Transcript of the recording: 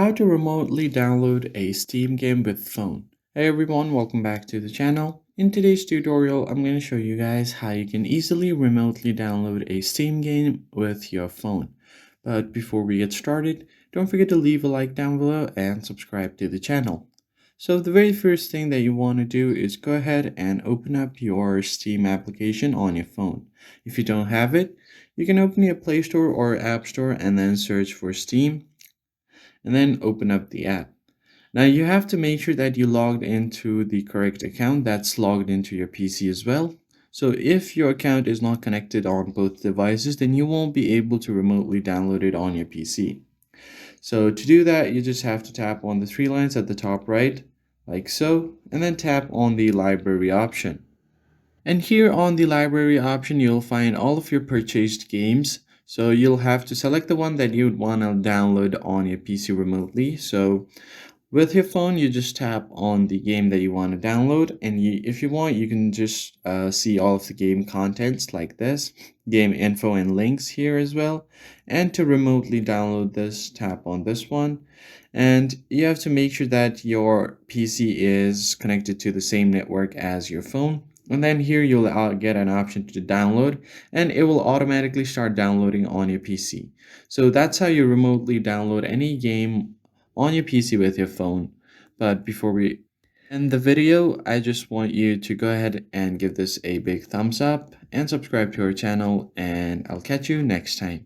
How to remotely download a Steam game with phone. Hey everyone, welcome back to the channel. In today's tutorial, I'm going to show you guys how you can easily remotely download a Steam game with your phone. But before we get started, don't forget to leave a like down below and subscribe to the channel. So the very first thing that you want to do is go ahead and open up your Steam application on your phone. If you don't have it, you can open your Play Store or App Store and then search for Steam and then open up the app. Now you have to make sure that you logged into the correct account that's logged into your PC as well. So if your account is not connected on both devices, then you won't be able to remotely download it on your PC. So to do that, you just have to tap on the three lines at the top right, like so, and then tap on the library option. And here on the library option, you'll find all of your purchased games. So you'll have to select the one that you'd want to download on your PC remotely. So with your phone, you just tap on the game that you want to download, and if you want, you can just see all of the game contents like this, game info and links here as well. And to remotely download this, tap on this one. And you have to make sure that your PC is connected to the same network as your phone. And then here you'll get an option to download, and it will automatically start downloading on your PC. So that's how you remotely download any game on your PC with your phone. But before we end the video, I just want you to go ahead and give this a big thumbs up and subscribe to our channel, and I'll catch you next time.